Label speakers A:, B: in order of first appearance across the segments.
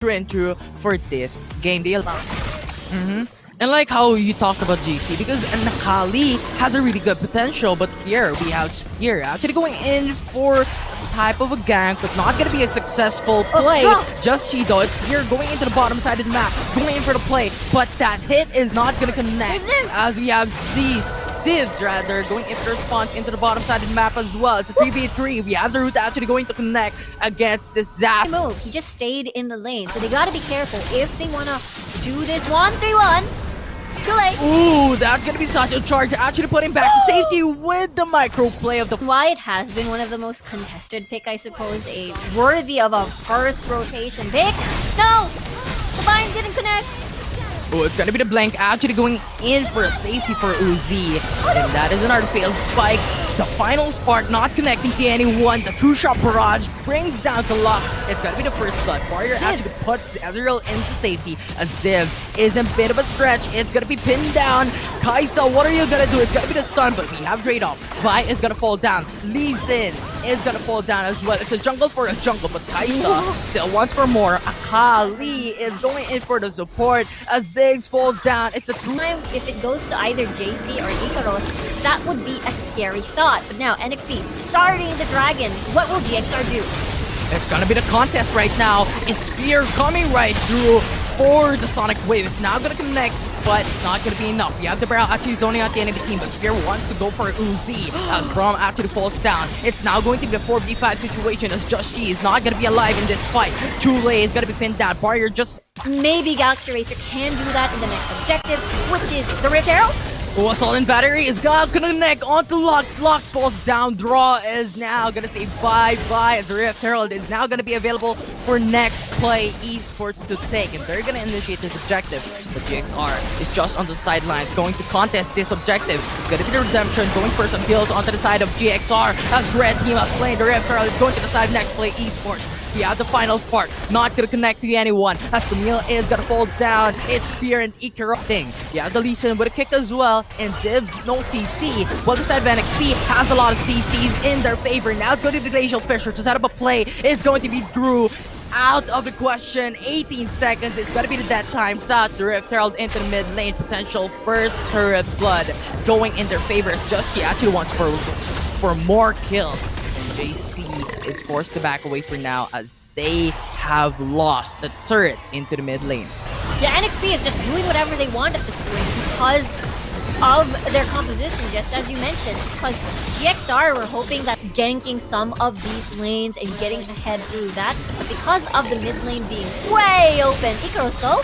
A: into for this game. And like how you talked about GC, because Nakali has a really good potential, but here we have Spear actually going in for type of a gank, but not gonna be a successful play. Just Chido, it's Spear going into the bottom side of the map, going in for the play, but that hit is not gonna connect as we have Zivs rather going in for the response into the bottom side of the map as well. It's a 3v3. We have the root actually going to connect against this Zap.
B: Move. He just stayed in the lane, so they gotta be careful if they wanna do this 1v1. Too late.
A: Ooh, that's gonna be such a charge. Actually put him back to safety with the micro play of the.
B: Why it has been one of the most contested pick, I suppose, a worthy of a first rotation pick. No, the bind didn't connect.
A: Oh, it's gonna be the blank actually going in for a safety for Uzi. And that is another failed spike. The final spark not connecting to anyone. The two-shot barrage brings down to luck. It's gonna be the first blood. Warrior actually puts Ezreal into safety. A Ziv is a bit of a stretch. It's gonna be pinned down. Kaisa, what are you gonna do? It's gonna be the stun, but we have trade off. Vi is gonna fall down. Lee Sin is gonna fall down as well. It's a jungle for a jungle, but Kaisa still wants for more. Akali is going in for the support. A Ziggs falls down. It's a
B: time if it goes to either JC or Ikaros, that would be a scary thought. But now NXP starting the dragon. What will GXR do?
A: It's gonna be the contest right now. It's Spear coming right through for the Sonic Wave. It's now gonna connect, but it's not gonna be enough. We have the barrel actually zoning out the enemy team, but Spear wants to go for Uzi as Braum actually falls down. It's now going to be a 4v5 situation as Just G is not gonna be alive in this fight. Chule is gonna be pinned down. Barrier just...
B: Maybe Galaxy Racer can do that in the next objective, which is the Rift Herald.
A: Oh, Assault and Battery is gonna connect onto Lux. Lux falls down. Draw is now gonna say bye-bye as the Rift Herald is now gonna be available for Next Play Esports to take. And they're gonna initiate this objective. But GXR is just on the sidelines going to contest this objective. It's gonna be the Redemption going for some kills onto the side of GXR as Red Team has played. The Rift Herald is going to the side of Next Play Esports. We have the final spark, not gonna connect to anyone as Camille is gonna fall down. It's Spear and Ikaro thing. We have the Lee Sin with a kick as well, and Zivs no CC. While the side of NXP has a lot of CCs in their favor. Now it's going to be Glacial Fisher to set up a play. It's going to be Drew. Out of the question, 18 seconds. It's gonna be the dead times out. The Rift Herald into the mid lane. Potential first turret blood going in their favor. It's just he actually wants for more kills. And JC is forced to back away for now as they have lost the turret into the mid lane.
B: Yeah, NXP is just doing whatever they want at this point because of their composition, just as you mentioned. Because GXR were hoping that ganking some of these lanes and getting ahead through that, but because of the mid lane being way open, Ikaros though.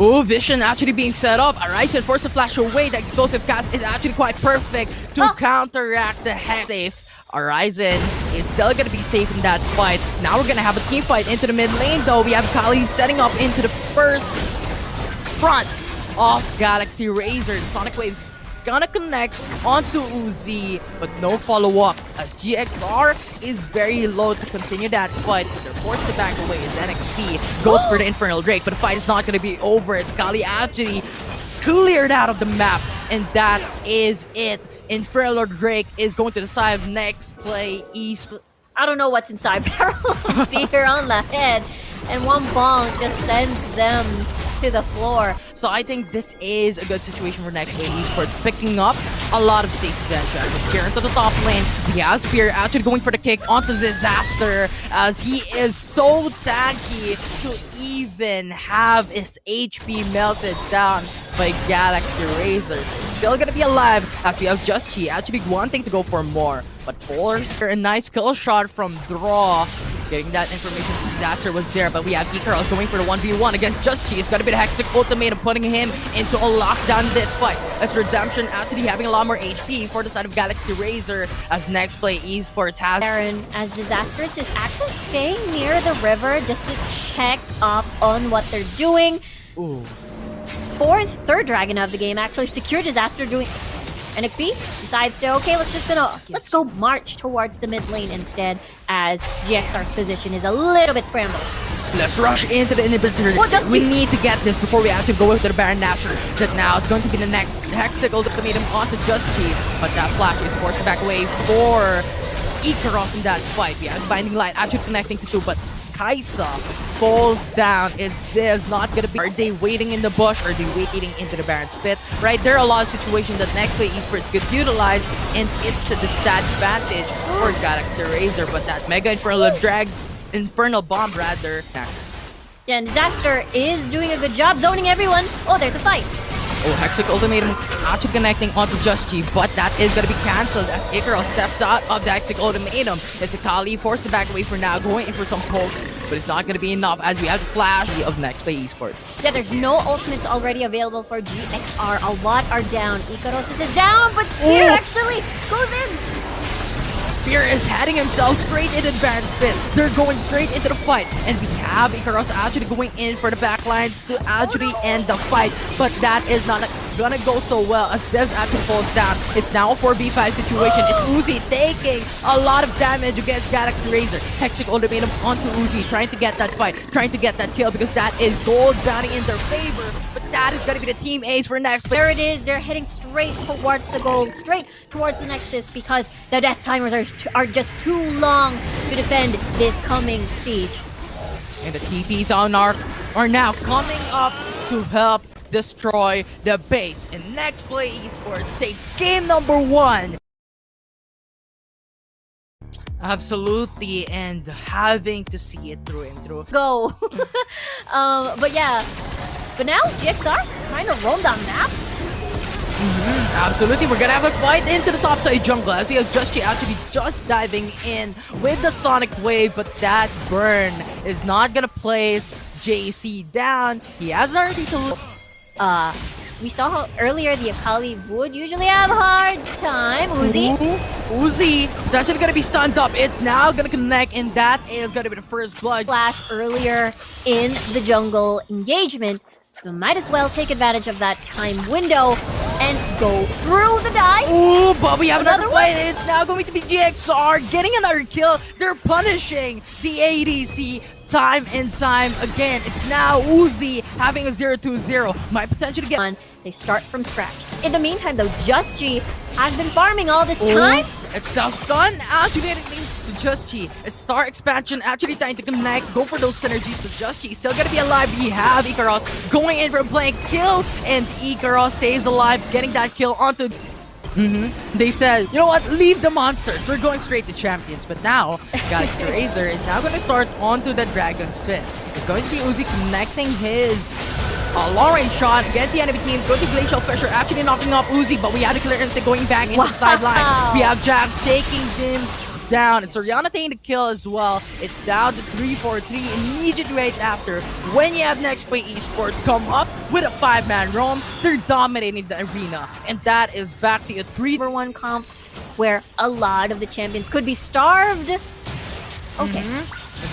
A: Oh, Vision actually being set up. RACER forced to flash away. The explosive cast is actually quite perfect to counteract the hex safe. Horizon is still going to be safe in that fight. Now we're going to have a team fight into the mid lane though. We have Kali setting up into the first front of Galaxy RACER. The Sonic Wave's gonna connect onto Uzi, but no follow-up as GXR is very low to continue that fight. They're forced to back away as NXP goes for the Infernal Drake, but the fight is not gonna be over. It's Kali actually cleared out of the map, and that is it. Infernal Drake is going to the side of Next Play Esports.
B: I don't know what's inside Barrel Beer on the head, and one bong just sends them to the floor.
A: So I think this is a good situation for Next Play Esports, picking up a lot of safety advantage. Spear into the top lane. We have Spear actually going for the kick onto Disaster as he is so tanky to even have his HP melted down by Galaxy RACER. Still gonna be alive as we have Just Chi actually wanting to go for more, but force a nice kill shot from Draw. Getting that information, Disaster was there, but we have Ikaros going for the 1v1 against Just Chi. It's gonna be the Hectic Ultimatum, putting him into a lockdown this fight. As Redemption actually having a lot more HP for the side of Galaxy RACER as Next Play Esports has
B: Aaron, as Disastrous is actually staying near the river just to check up on what they're doing.
A: Ooh.
B: Third dragon of the game actually secured Disaster doing. NXP decides to, okay, let's go march towards the mid lane instead, as GXR's position is a little bit scrambled.
A: Let's rush into the inhibitor. We need to get this before we actually go into the Baron Nashor. That now it's going to be the next Hextech Ultimatum onto Just Chi, but that flash is forced back away for Ikaros in that fight. We have Binding Light actually connecting to two, but Kaisa falls down. It's Ziv's not gonna be. Are they waiting in the bush? Or are they waiting into the Baron's pit? Right, there are a lot of situations that NXP ESPORTS could utilize, and it's a disadvantage for Galaxy RACER. But that Mega Infernal Bomb rather.
B: Yeah, and Disaster is doing a good job zoning everyone. Oh, there's a fight.
A: Oh, Hextech Ultimatum actually connecting onto Just G, but that is going to be cancelled as Ikaros steps out of the Hextech Ultimatum. It's a Kali forced to back away for now, going in for some pokes, but it's not going to be enough as we have the flash of NXP ESPORTS.
B: Yeah, there's no ultimates already available for GXR. A lot are down. Ikaros is down, but Spear actually goes in.
A: Spear is heading himself straight into the Baron spin. They're going straight into the fight. And we have Ikaros actually going in for the backlines to actually end the fight. But that is not gonna go so well as Zevs actually falls down. It's now a 4v5 situation. It's Uzi taking a lot of damage against Galaxy RACER. Hextech Ultimatum onto Uzi, trying to get that fight, trying to get that kill because that is gold bounty in their favor. But that is gonna be the team ace for next.
B: There it is. They're heading straight towards the goal, straight towards the Nexus because the death timers are just too long to defend this coming siege.
A: And the TPs are now coming up to help destroy the base. And NXP ESPORTS takes game number 1. Absolutely, and having to see it through and through.
B: Go. But yeah. But now GXR trying to roam down map.
A: Absolutely, we're gonna have a fight into the top side jungle as we have Just actually just diving in with the Sonic Wave, but that burn is not gonna place JC down. He has an RT to
B: we saw how earlier the Akali would usually have a hard time.
A: Uzi potentially gonna be stunned up. It's now gonna connect, and that is gonna be the first blood.
B: Flash earlier in the jungle engagement. We might as well take advantage of that time window and go through the dive.
A: Ooh, but we have another fight. It's now going to be GXR getting another kill. They're punishing the ADC time and time again. It's now Uzi having a 0-2-0. Might potentially get
B: on. They start from scratch. In the meantime, though, Just G has been farming all this time.
A: It's the stun activating to Just G. A star expansion actually trying to connect, go for those synergies, but Just G is still gonna be alive. We have Ikaros going in for a blank kill, and Ikaros stays alive, getting that kill onto. They said, you know what, leave the monsters. We're going straight to champions. But now, Galaxy RACER is now going to start onto the Dragon's Pit. It's going to be Uzi connecting his long-range shot against the enemy team. Go to Glacial Fissure, actually knocking off Uzi, but we have the clearance going back into the sideline. We have Jax taking him down. It's Oriana taking the kill as well. It's down to 3-4-3 immediately right after. When you have NXP ESPORTS come up with a 5-man roam, they're dominating the arena. And that is back to a 3-1
B: comp where a lot of the champions could be starved. Okay.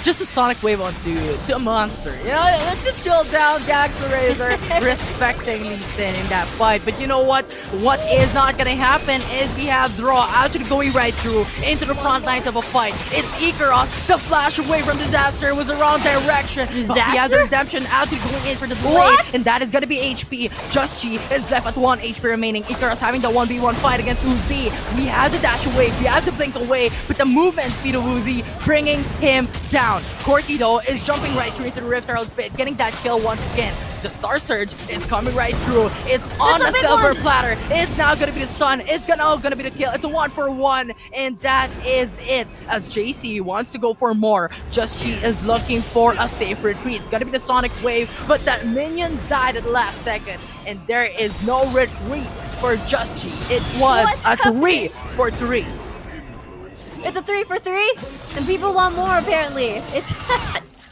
A: Just a Sonic Wave on to a monster. You know, let's just chill down, Galaxy RACER, respecting Lee Sin in that fight. But you know what? What is not gonna happen is we have Draw actually going right through into the front lines of a fight. It's Ikaros. The flash away from Disaster was the wrong direction. But we have the Redemption actually going in for the delay, and that is gonna be HP. Just G is left at 1 HP remaining. Ikaros having the 1v1 fight against Uzi. We have the dash away, we have the blink away, but the movement speed of Uzi bringing him down. Corky though is jumping right through into the Rift Herald's pit, getting that kill once again. The Star Surge is coming right through. It's on the silver platter. It's now gonna be the stun. It's gonna be the kill. It's a 1-for-1, and that is it. As JC wants to go for more, Just G is looking for a safe retreat. It's gonna be the Sonic Wave, but that minion died at the last second, and there is no retreat for Just G. It was a 3-for-3.
B: It's a 3-for-3, and people want more apparently. It's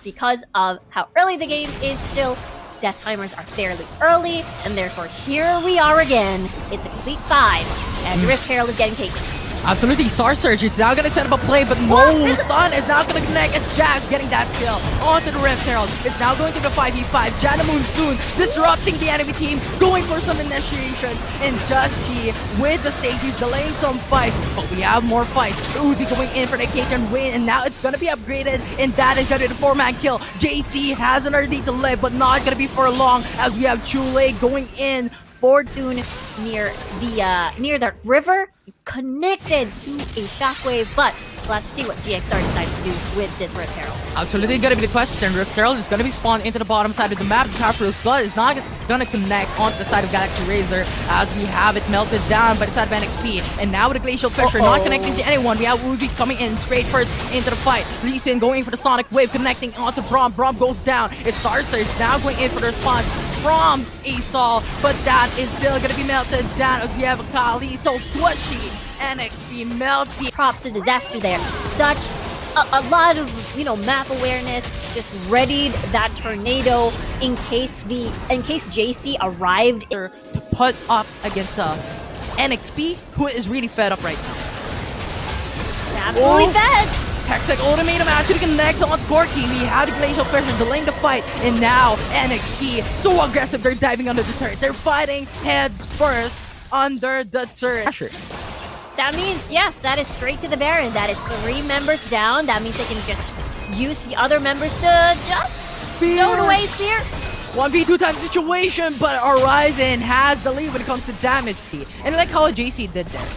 B: because of how early the game is still. Death timers are fairly early, and therefore here we are again. It's a complete 5, and Rift Herald is getting taken.
A: Absolutely, Star Surge is now gonna set up a play, but no stun is not gonna connect. It's Jax getting that skill onto the Rift Herald. It's now going to the 5v5. Janamoon soon disrupting the enemy team, going for some initiation, and Just G with the Stacy's delaying some fights, but we have more fights. Uzi going in for the Cajun win, and now it's gonna be upgraded, and that is gonna be the 4-man kill. JC has an RD to live, but not gonna be for long, as we have Chule going in for soon near the river, connected to a shockwave, but
B: We'll have to see what GXR decides to do with this Rift Herald.
A: Absolutely gonna be the question. Rift Herald is gonna be spawned into the bottom side of the map. The Powerful Blood is not gonna connect onto the side of Galaxy RACER as we have it melted down by the side of NXP. And now with the Glacial Fissure not connecting to anyone. We have Uzi coming in straight first into the fight. Lee Sin going for the Sonic Wave, connecting onto Braum. Braum goes down. It's Starcer now going in for the response from Asol, but that is still gonna be melted down as we have a Kali so squishy. NXP melts the
B: props to Disaster there. Such a lot of, you know, map awareness, just readied that tornado in case JC arrived
A: to put up against NXP, who is really fed up right now.
B: Absolutely fed.
A: Hextech Ultimatum actually connects on Corky. We have the Glacial Fissure delaying the fight, and now NXP so aggressive. They're diving under the turret. They're fighting heads first under the turret.
B: That means, yes, that is straight to the Baron. That is 3 members down. That means they can just use the other members to just throw it away Spear.
A: 1v2 type situation, but Horizon has the lead when it comes to damage. And I like how JC did that.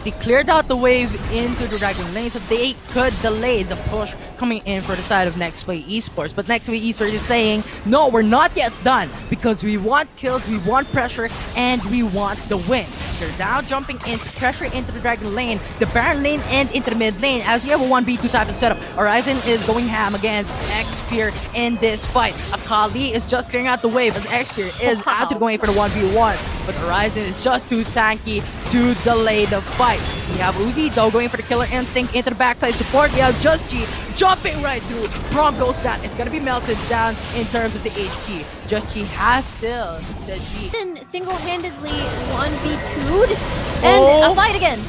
A: They cleared out the wave into the Dragon lane so they could delay the push coming in for the side of NXP ESPORTS. But NXP ESPORTS is saying, no, we're not yet done because we want kills, we want pressure, and we want the win. They're now jumping into pressure into the Dragon lane, the Baron lane, and into the mid lane as we have a 1v2 type of setup. Horizon is going ham against X-Spear in this fight. Akali is just clearing out the wave as X-Spear is actually going for the 1v1. But Horizon is just too tanky to delay the fight. We have Uzi though going for the killer instinct into the backside support. We have Just G jumping right through. Braum goes down. It's gonna be melted down in terms of the HP. Just G has still the G.
B: Single-handedly 1v2'd and a fight again.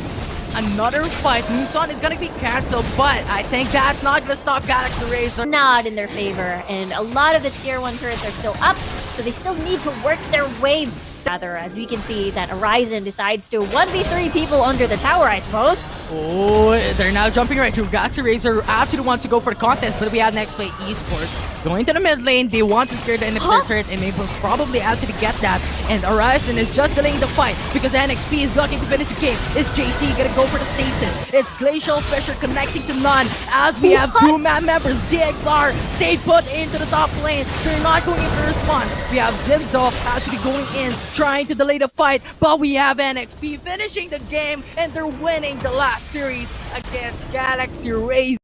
A: Another fight. Luzon is gonna be cancelled, but I think that's not gonna stop Galaxy RACER.
B: Not in their favor, and a lot of the tier 1 turrets are still up, so they still need to work their way. Rather, as we can see that Horizon decides to 1v3 people under the tower, I suppose.
A: Oh, they're now jumping right through. Galaxy RACER actually wants to go for the contest, but we have NXP ESPORTS going to the mid lane. They want to scare the NXP turret, and Maples probably actually get that. And Horizon is just delaying the fight because NXP is looking to finish the game. Is JC gonna go for the stasis? It's Glacial Fissure connecting to none as we have 2-man members. GXR stay put into the top lane. They're not going in for respawn. We have Zimsdorf actually going in, trying to delay the fight, but we have NXP finishing the game, and they're winning the last series against Galaxy RACER.